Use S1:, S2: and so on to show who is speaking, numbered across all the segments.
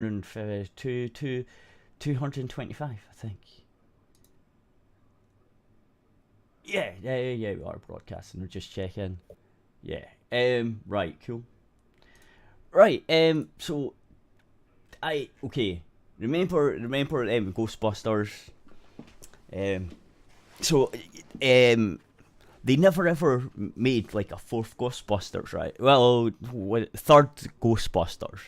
S1: 225, I think. Yeah, we are broadcasting. We're just checking. Yeah. Right, cool. Right, so okay. Remember Ghostbusters. Um, so they never ever made like a fourth Ghostbusters, right? Well, third Ghostbusters.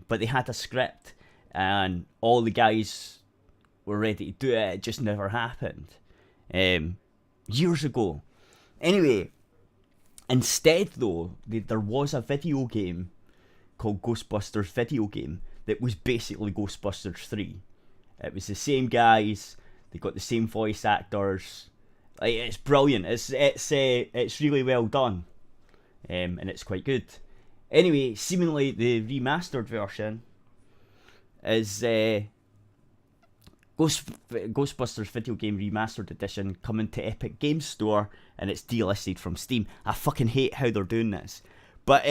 S1: But they had a script, and all the guys were ready to do it. It just never happened. Years ago. Anyway, instead though, there was a video game called Ghostbusters Video Game that was basically Ghostbusters 3. It was the same guys. They got the same voice actors. Like, it's brilliant. It's really well done, and it's quite good. Anyway, seemingly the remastered version is Ghostbusters Video Game Remastered Edition coming to Epic Games Store, and it's delisted from Steam. I fucking hate how they're doing this, but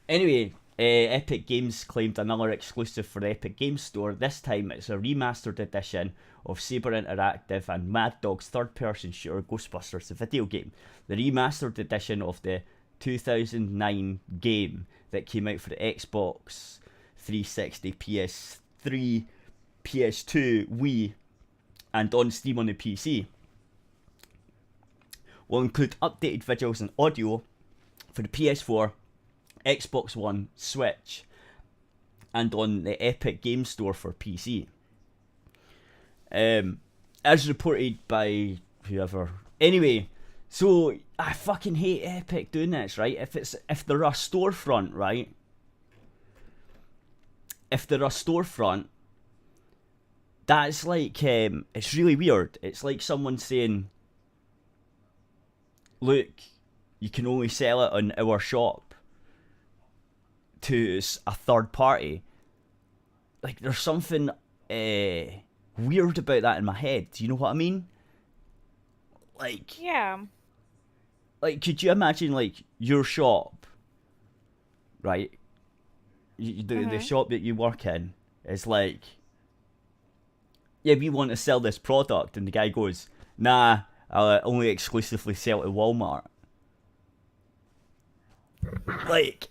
S1: anyway, Epic Games claimed another exclusive for the Epic Games Store. This time it's a remastered edition of Saber Interactive and Mad Dog's third-person shooter Ghostbusters the video game. The remastered edition of the 2009 game that came out for the Xbox 360, PS3, PS2, Wii, and on Steam on the PC will include updated visuals and audio for the PS4, Xbox One, Switch, and on the Epic Game Store for PC. As reported by whoever. Anyway, so I fucking hate Epic doing this, right? If they're a storefront, right? If they're a storefront, that's like it's really weird. It's like someone saying, "Look, you can only sell it on our shop to a third party." Like, there's something weird about that in my head. Do you know what I mean? Like,
S2: Yeah.
S1: like, could you imagine like your shop, right? The shop that you work in is like, yeah, we want to sell this product, and the guy goes, "Nah, I'll only exclusively sell to Walmart." Like,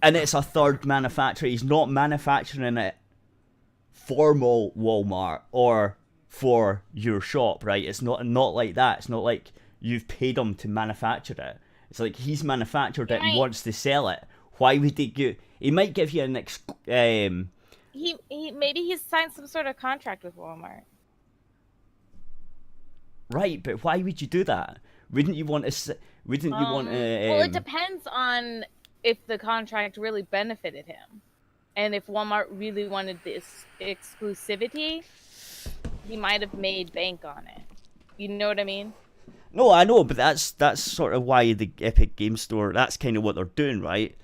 S1: and it's a third manufacturer. He's not manufacturing it for Walmart or for your shop, right? It's not like that. It's not like you've paid him to manufacture it. It's like he's manufactured it and wants to sell it. Why would he give? He might give you an
S2: He maybe he's signed some sort of contract with Walmart.
S1: Right, but why would you do that? Wouldn't you want to? Wouldn't you want to?
S2: Well, it depends on if the contract really benefited him, and if Walmart really wanted this exclusivity, he might have made bank on it. You know what I mean?
S1: No, I know, but that's sort of why the Epic Game Store. That's kind of what they're doing, right?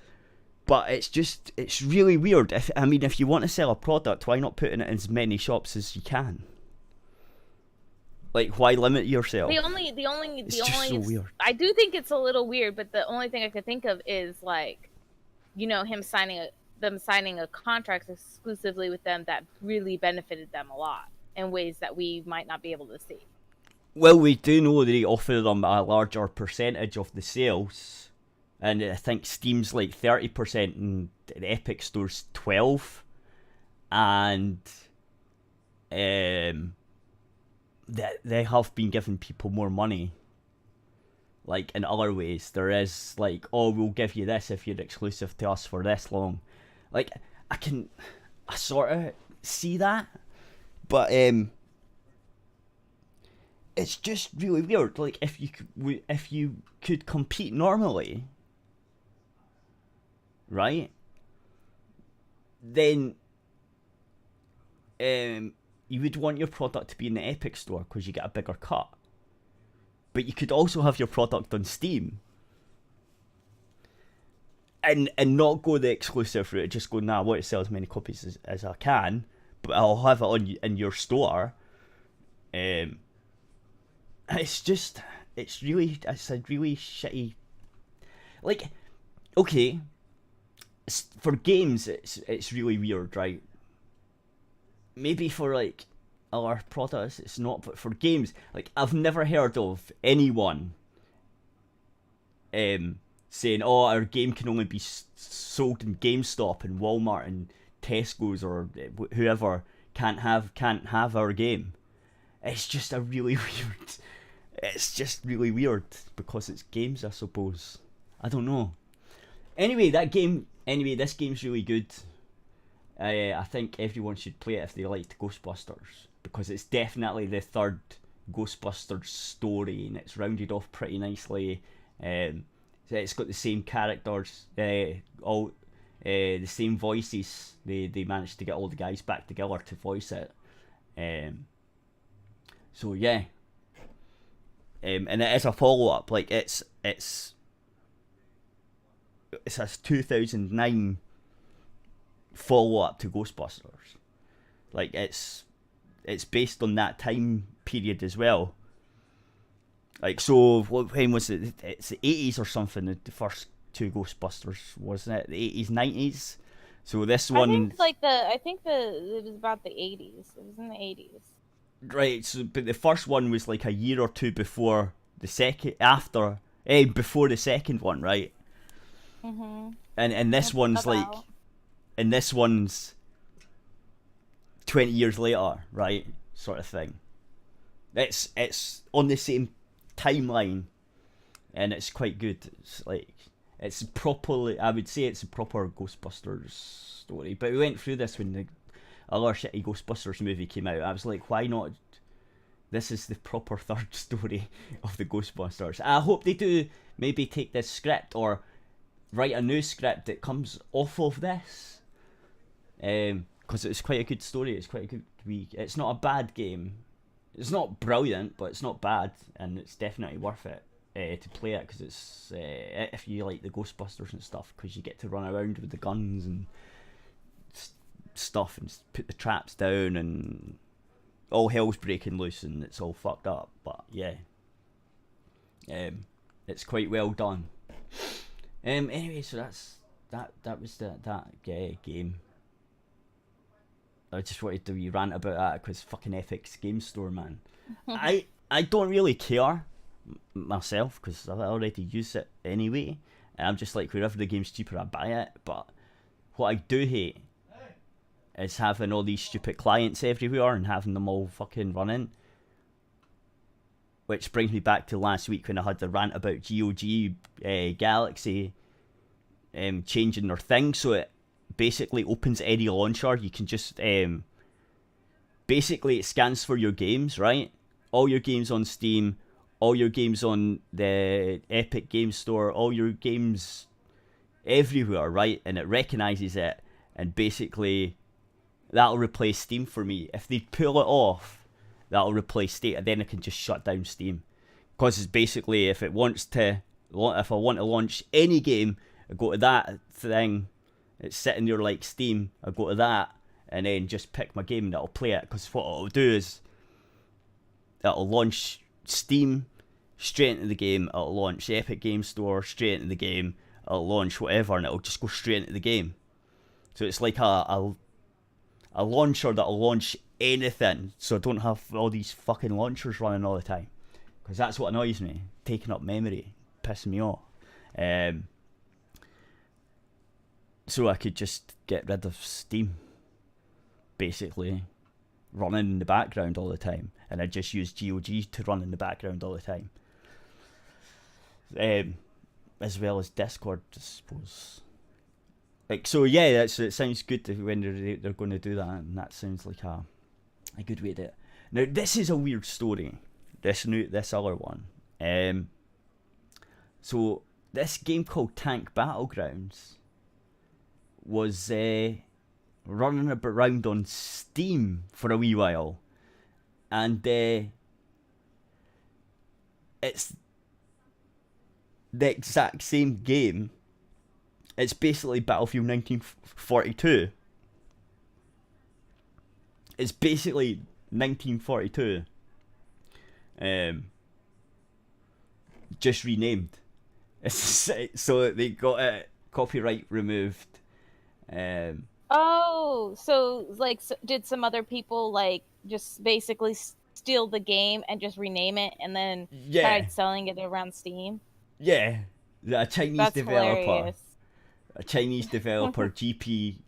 S1: But it's really weird. If you want to sell a product, why not put it in as many shops as you can? Like, why limit yourself?
S2: The only
S1: so weird.
S2: I do think it's a little weird, but the only thing I could think of is like, him signing a contract exclusively with them that really benefited them a lot in ways that we might not be able to see.
S1: Well, we do know they offer them a larger percentage of the sales, and I think Steam's like 30% and the Epic Store's 12%, and they have been giving people more money. Like, in other ways, there is like, "Oh, we'll give you this if you're exclusive to us for this long." Like, I sort of see that, but it's just really weird. Like, if you could compete normally, right? Then you would want your product to be in the Epic Store because you get a bigger cut. But you could also have your product on Steam and not go the exclusive route. Just go, "Nah, I want to sell as many copies as I can, but I'll have it in your store." It's a really shitty. Like, okay, for games, it's really weird, right? Maybe for like other products, it's not, but for games, like I've never heard of anyone saying, "Oh, our game can only be sold in GameStop and Walmart and Tesco's or whoever can't have our game." It's just a really weird. It's just really weird because it's games, I suppose. I don't know. Anyway, this game's really good. I think everyone should play it if they liked Ghostbusters, because it's definitely the third Ghostbusters story, and it's rounded off pretty nicely. It's got the same characters, all the same voices. They managed to get all the guys back together to voice it. So yeah, and it is a follow up. Like it's a 2009 follow up to Ghostbusters. Like it's based on that time period as well. Like, so when was it? It's the 80s or something. The first two Ghostbusters, wasn't it? The 80s, 90s. So this one,
S2: I think it was about the 80s. It was in the 80s.
S1: Right. So, but the first one was like a year or two before the second, before the second one, right?
S2: Mhm.
S1: And this one's like, and this one's 20 years later, right? Sort of thing. It's on the same timeline, and it's quite good. It's like, it's properly, I would say it's a proper Ghostbusters story. But we went through this when the other shitty Ghostbusters movie came out. I was like, why not? This is the proper third story of the Ghostbusters. I hope they do maybe take this script or write a new script that comes off of this, because it's quite a good story. It's quite a good week. It's not a bad game. It's not brilliant, but it's not bad, and it's definitely worth it to play it, because it's if you like the Ghostbusters and stuff, because you get to run around with the guns and stuff and put the traps down, and all hell's breaking loose and it's all fucked up. But yeah, it's quite well done. Anyway, so that was that game. I just wanted to rant about that because fucking Epic's Game Store, man. I don't really care myself because I already use it anyway, and I'm just like, wherever the game's cheaper I buy it. But what I do hate is having all these stupid clients everywhere and having them all fucking running. Which brings me back to last week when I had the rant about GOG Galaxy changing their thing, so it basically opens any launcher. You can just basically it scans for your games, right? All your games on Steam, all your games on the Epic Game Store, all your games everywhere, right? And it recognizes it, and basically that'll replace Steam for me. If they pull it off, that'll replace Steam, and then I can just shut down Steam. Because it's basically, if I want to launch any game, I go to that thing, it's sitting there like Steam, I go to that, and then just pick my game and it'll play it. Because what it'll do is, it'll launch Steam straight into the game, it'll launch the Epic Game Store straight into the game, it'll launch whatever, and it'll just go straight into the game. So it's like a launcher that'll launch anything, so I don't have all these fucking launchers running all the time, because that's what annoys me, taking up memory, pissing me off. So I could just get rid of Steam, basically, running in the background all the time, and I just use GOG to run in the background all the time, as well as Discord, I suppose. Like, so yeah, it sounds good when they're going to do that, and that sounds like a good way to do it. Now, this is a weird story, this other one. So this game called Tank Battlegrounds was running around on Steam for a wee while, and it's the exact same game. It's basically Battlefield 1942. It's basically 1942. Just renamed. So they got it, copyright removed,
S2: Oh, so like, did some other people like just basically steal the game and just rename it and then
S1: Yeah,
S2: tried selling it around Steam?
S1: yeah. A Chinese
S2: That's
S1: developer,
S2: hilarious. Oh
S1: GMP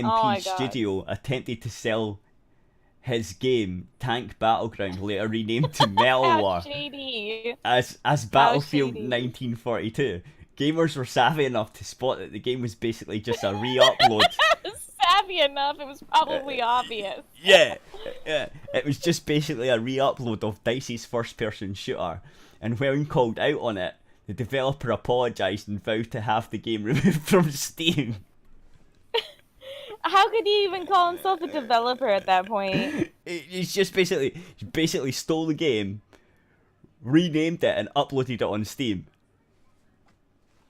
S2: my god.
S1: Studio, attempted to sell his game Tank Battleground, later renamed to Metal
S2: How
S1: War,
S2: shady.
S1: as
S2: How
S1: Battlefield
S2: shady.
S1: 1942. Gamers were savvy enough to spot that the game was basically just a re-upload.
S2: Savvy enough, it was probably obvious.
S1: Yeah, yeah. It was just basically a re-upload of DICE's first-person shooter, and when called out on it, the developer apologised and vowed to have the game removed from Steam.
S2: How could he even call himself a developer at that point?
S1: He's just basically stole the game, renamed it, and uploaded it on Steam.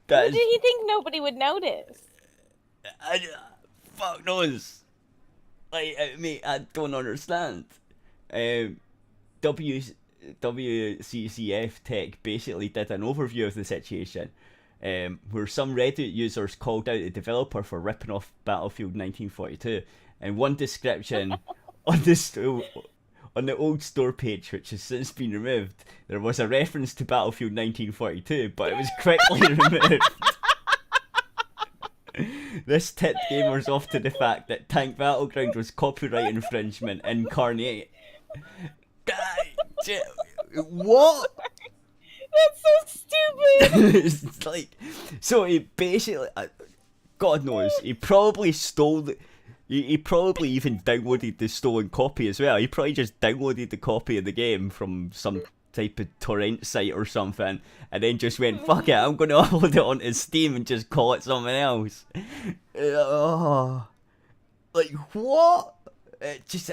S2: Did he think nobody would notice?
S1: Fuck knows. Like, mate, I don't understand. WCCF Tech basically did an overview of the situation, where some Reddit users called out the developer for ripping off Battlefield 1942. And one description on the old store page, which has since been removed, there was a reference to Battlefield 1942, but it was quickly removed. This tipped gamers off to the fact that Tank Battleground was copyright infringement incarnate. What?
S2: That's so stupid.
S1: It's like, so he basically, God knows, he probably stole the. He probably even downloaded the stolen copy as well. He probably just downloaded the copy of the game from some type of torrent site or something, and then just went, fuck it, I'm going to upload it onto Steam and just call it something else. Like, what? Just,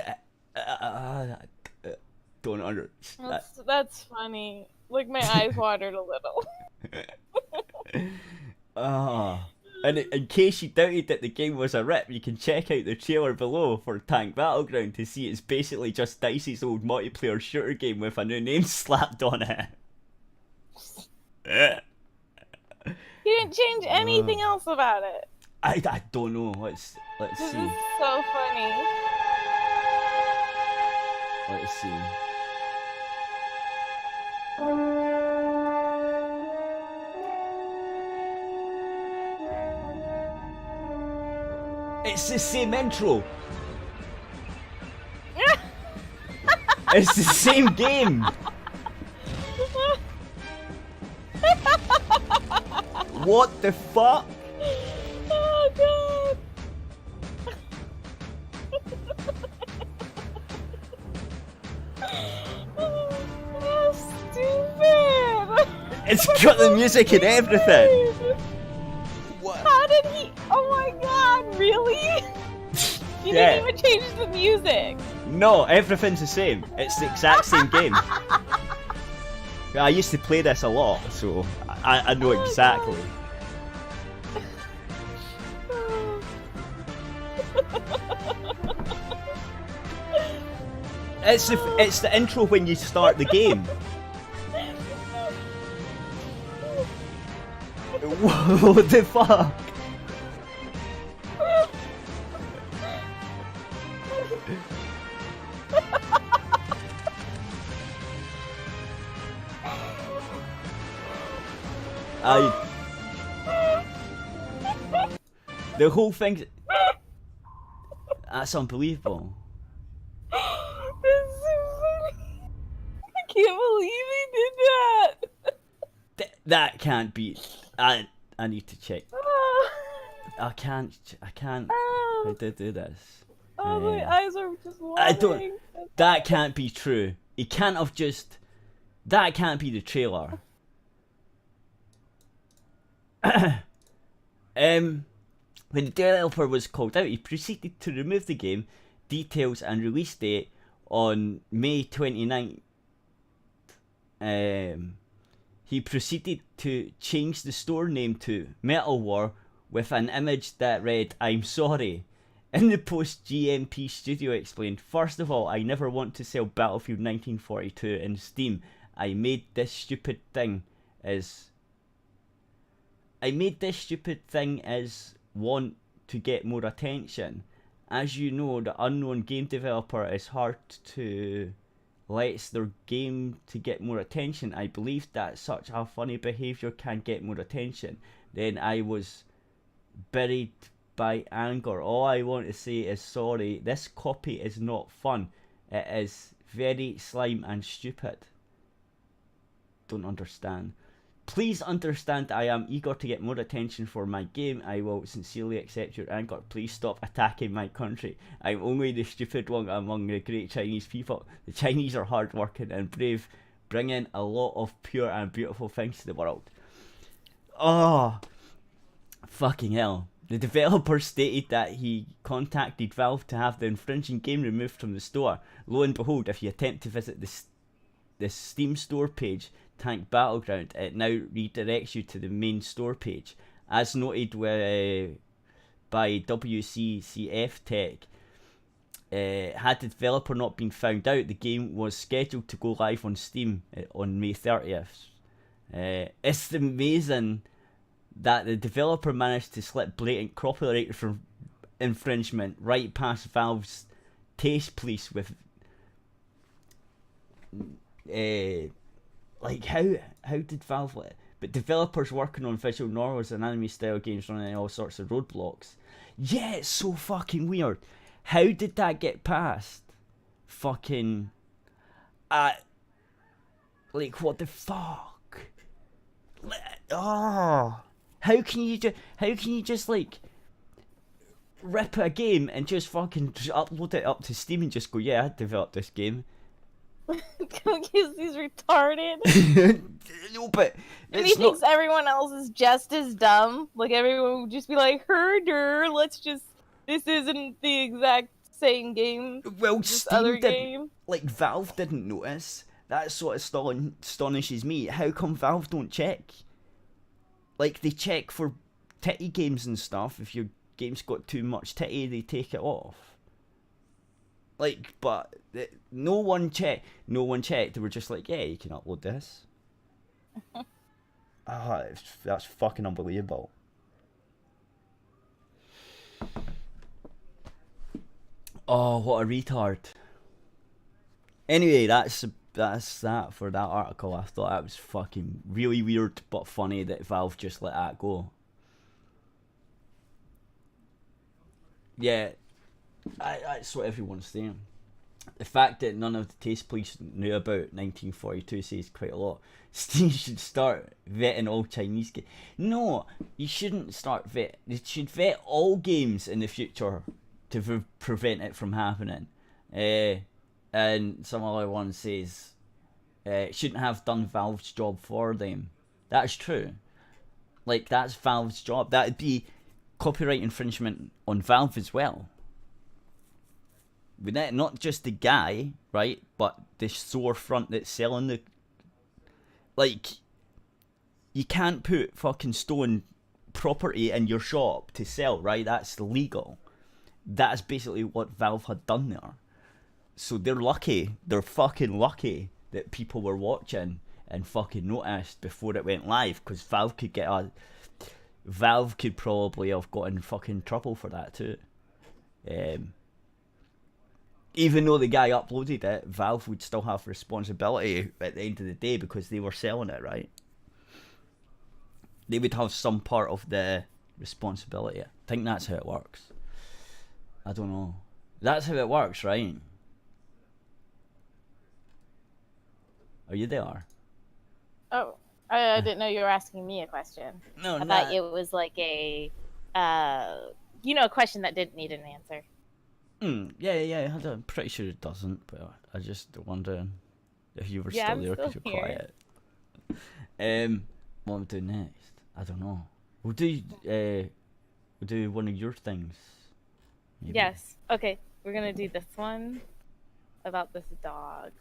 S1: don't understand.
S2: That's funny. Like, my eyes watered a little.
S1: And in case you doubted that the game was a rip, you can check out the trailer below for Tank Battleground to see it's basically just DICE's old multiplayer shooter game with a new name slapped on it.
S2: He didn't change anything else about it.
S1: I don't know. Let's see.
S2: This is so funny.
S1: Let's see. It's the same intro. It's the same game. What the fuck?
S2: Oh god. Oh, stupid.
S1: It's got the music and everything. What?
S2: How did he? Oh my god, really? You didn't even change the music.
S1: No, everything's the same. It's the exact same game. I used to play this a lot, so I know exactly. It's the intro when you start the game. What the fuck? The whole thing. That's unbelievable.
S2: That's so funny. I can't believe he did that.
S1: That can't be. I need to check. I can't. I did do this.
S2: Oh, my eyes are just watering.
S1: I don't. That can't be true. He can't have just. That can't be the trailer. When the developer was called out, he proceeded to remove the game details and release date on May 29th. He proceeded to change the store name to Metal War with an image that read, "I'm sorry." In the post, GMP Studio explained, "First of all, I never want to sell Battlefield 1942 in Steam. I made this stupid thing as want to get more attention. As you know, the unknown game developer is hard to lets their game to get more attention. I believe that such a funny behaviour can get more attention. Then I was buried by anger. All I want to say is sorry. This copy is not fun. It is very slime and stupid. Don't understand. Please understand I am eager to get more attention for my game. I will sincerely accept your anger. Please stop attacking my country. I'm only the stupid one among the great Chinese people. The Chinese are hardworking and brave, bringing a lot of pure and beautiful things to the world. Oh, fucking hell. The developer stated that he contacted Valve to have the infringing game removed from the store. Lo and behold, if you attempt to visit the Steam store page, Tank Battleground, it now redirects you to the main store page. As noted by WCCF Tech, had the developer not been found out, the game was scheduled to go live on Steam on May 30th. It's amazing that the developer managed to slip blatant copyright infringement right past Valve's taste police with like how did Valve let it? But developers working on visual novels and anime style games running all sorts of roadblocks. Yeah, it's so fucking weird. How did that get past? Fucking like what the fuck? Oh, how can you just like rip a game and just fucking upload it up to Steam and just go, yeah, I developed this game.
S2: Because he's retarded.
S1: No, but
S2: and he thinks everyone else is just as dumb. Like everyone would just be like, herder, this isn't the exact same game.
S1: Well,
S2: this
S1: Steam
S2: other
S1: didn't,
S2: game.
S1: like Valve didn't notice. That's what astonishes me. How come Valve don't check? Like, they check for titty games and stuff. If your game's got too much titty, they take it off. Like, but no one checked. They were just like, yeah, you can upload this. That's fucking unbelievable. Oh, what a retard. Anyway, that's that for that article. I thought that was fucking really weird but funny that Valve just let that go. Yeah, that's what everyone's saying. The fact that none of the taste police knew about 1942 says quite a lot. Steam should start vetting all Chinese games. No, you shouldn't start vet. You should vet all games in the future to prevent it from happening. And some other one says shouldn't have done Valve's job for them. That's true. Like, that's Valve's job. That'd be copyright infringement on Valve as well. With that, not just the guy, right, but the storefront that's selling the... Like, you can't put fucking stolen property in your shop to sell, right? That's illegal. That's basically what Valve had done there. So they're lucky. They're fucking lucky that people were watching and fucking noticed before it went live, because Valve could probably have got in fucking trouble for that too. Even though the guy uploaded it, Valve would still have responsibility at the end of the day because they were selling it, right? They would have some part of the responsibility. I think that's how it works. I don't know. That's how it works, right? Are you there?
S2: Oh, I didn't know you were asking me a question.
S1: No,
S2: I thought it was like a, a question that didn't need an answer.
S1: Yeah. I'm pretty sure it doesn't, but I just wondering if you were still there because you're quiet. What am I doing next? I don't know. We'll do one of your things. Maybe.
S2: Yes. Okay. We're gonna do this one about this dog.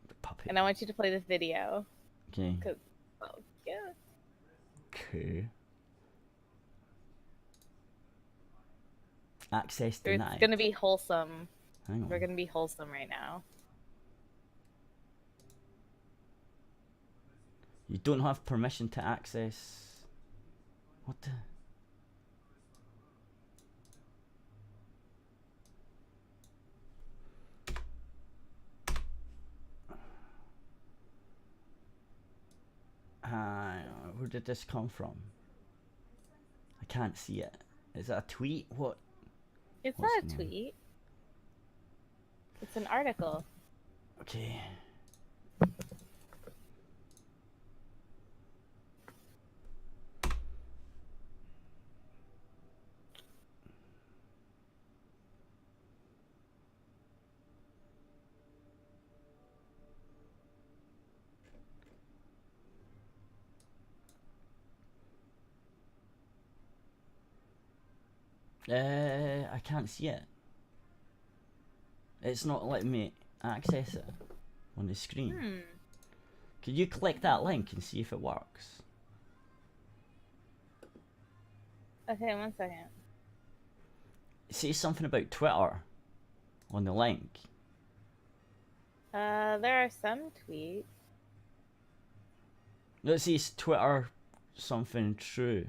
S1: The puppy.
S2: And I want you to play this video.
S1: Okay.
S2: Yeah.
S1: Okay. Access denied.
S2: It's gonna be wholesome.
S1: Hang on.
S2: We're gonna be wholesome right now.
S1: You don't have permission to access. What the? did this come from? I can't see it. Is that a tweet? What?
S2: It's
S1: What's
S2: not
S1: the
S2: a
S1: name?
S2: tweet. It's an article.
S1: Okay. I can't see it. It's not letting me access it on the screen. Could you click that link and see if it works?
S2: Okay, 1 second.
S1: It says something about Twitter on the link.
S2: There are some tweets.
S1: No, it says Twitter something true.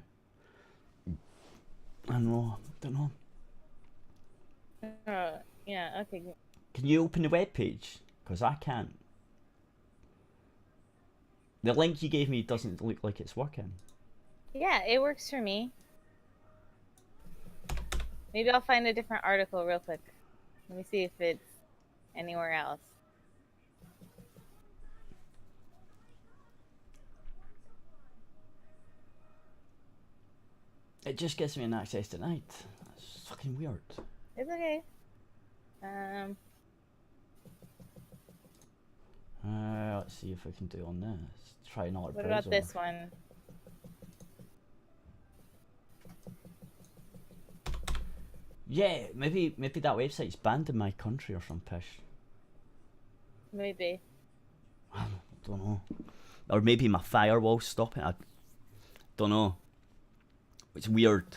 S1: I don't know.
S2: Yeah, okay.
S1: Can you open the web page? Because I can't. The link you gave me doesn't look like it's working.
S2: Yeah, it works for me. Maybe I'll find a different article real quick. Let me see if it's anywhere else.
S1: It just gives me an access tonight. That's fucking weird.
S2: It's okay.
S1: Let's see if I can do on this. Try another
S2: What
S1: browser.
S2: about this one?
S1: Yeah, maybe that website's banned in my country or some pish.
S2: Maybe.
S1: I don't know. Or maybe my firewall's stopping. I don't know. It's weird.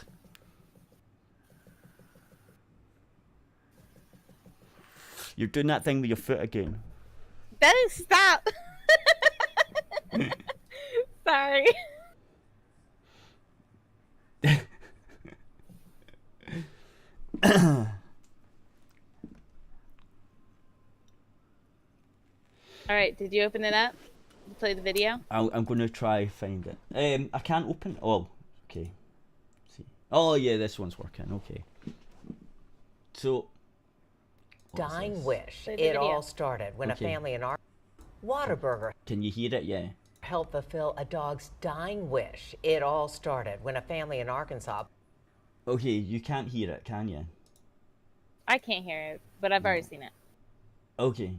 S1: You're doing that thing with your foot again.
S2: Dennis, stop! Sorry. Alright, did you open it up? Play the video?
S1: I'm going to try find it. I can't open. Oh, okay. Let's see. Oh yeah, this one's working. Okay. So.
S3: Dying wish.
S2: Play the
S3: It
S2: video.
S3: all started when a family in our Whataburger
S1: Can you hear it? Yeah.
S3: helped fulfill a dog's dying wish. It all started when a family in Arkansas.
S1: Okay, you can't hear it, can you?
S2: I can't hear it, but I've already seen it.
S1: Okay.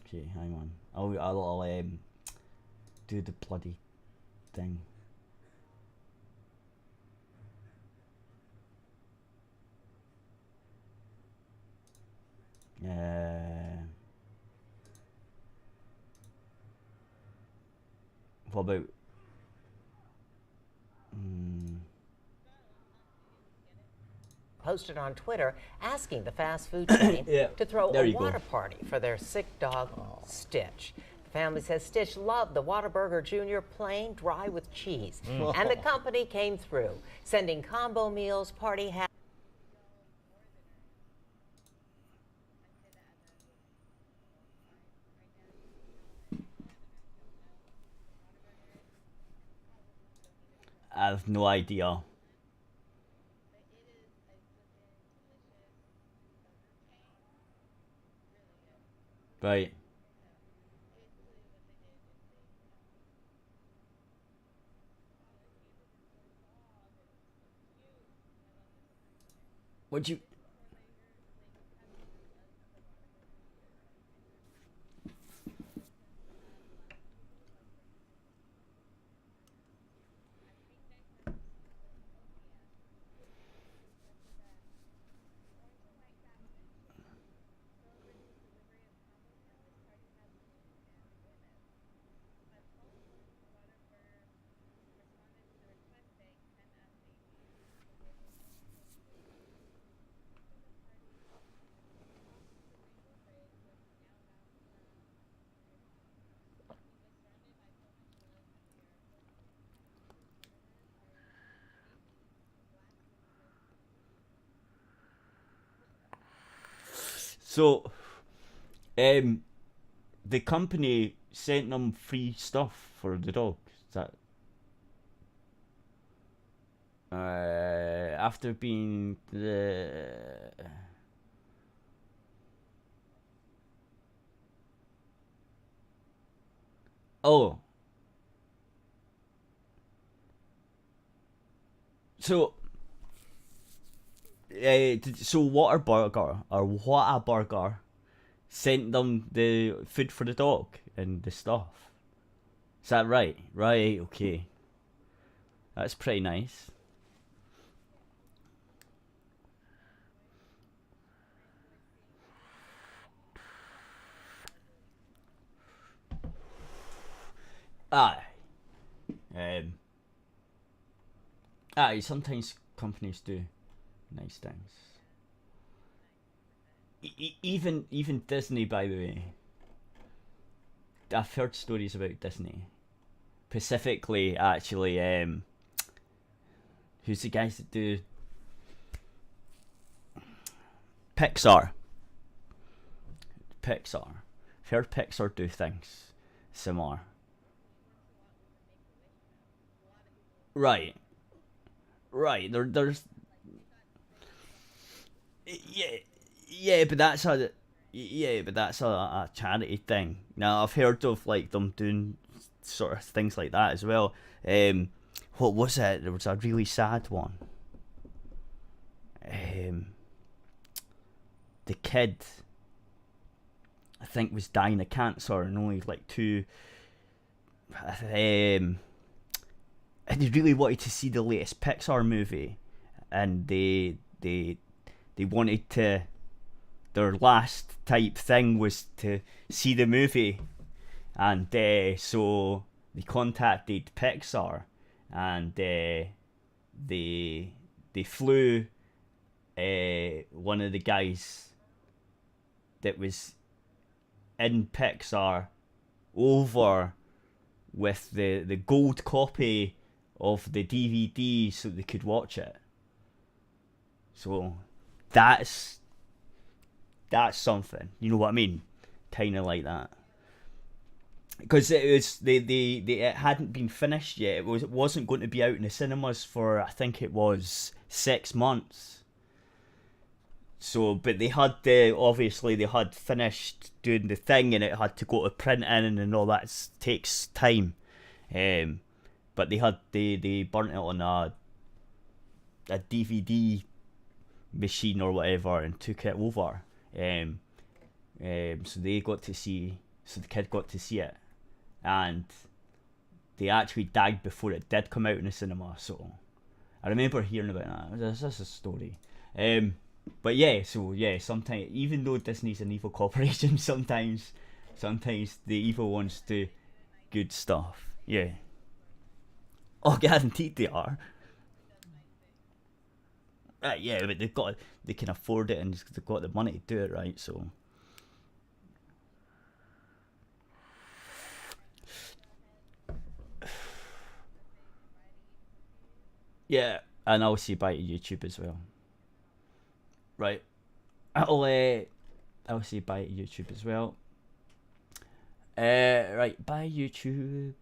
S1: Okay, hang on. I'll do the bloody thing. What about?
S3: Posted on Twitter asking the fast food chain
S1: Yeah,
S3: to throw
S1: there
S3: a
S1: you go.
S3: water party for their sick dog, Stitch. The family says Stitch loved the Whataburger Jr. plain dry with cheese. And the company came through, sending combo meals, party hats.
S1: I have no idea. Right. Would you? So, the company sent them free stuff for the dog. that after being the oh so so Whataburger sent them the food for the dog and the stuff. Is that right? Right, okay. That's pretty nice. Aye. Sometimes companies do nice things. Even Disney, by the way. I've heard stories about Disney. Specifically, actually, who's the guys that do Pixar? I've heard Pixar do things similar. Right. There's but that's a charity thing. Now I've heard of like them doing sort of things like that as well. What was it? There was a really sad one. The kid, I think, was dying of cancer and only like two. And they really wanted to see the latest Pixar movie, and they wanted to. Their last type thing was to see the movie, and so they contacted Pixar, and they flew one of the guys that was in Pixar over with the gold copy of the DVD so they could watch it. So that's something, you know what I mean? Kind of like that. Because it was it hadn't been finished yet. It wasn't going to be out in the cinemas for, I think it was 6 months. So, but they had obviously they had finished doing the thing, and it had to go to printing and all that takes time. But they burnt it on a DVD machine or whatever and took it over. So they got to see, so the kid got to see it, and they actually died before it did come out in the cinema. So I remember hearing about that. That's a story. But sometimes, even though Disney's an evil corporation, sometimes the evil ones do good stuff. Yeah. Oh, guaranteed they are. But they can afford it, and they've got the money to do it, right? So. Yeah, and I'll say bye to YouTube as well. Right. I'll say bye to YouTube as well. Right, bye YouTube.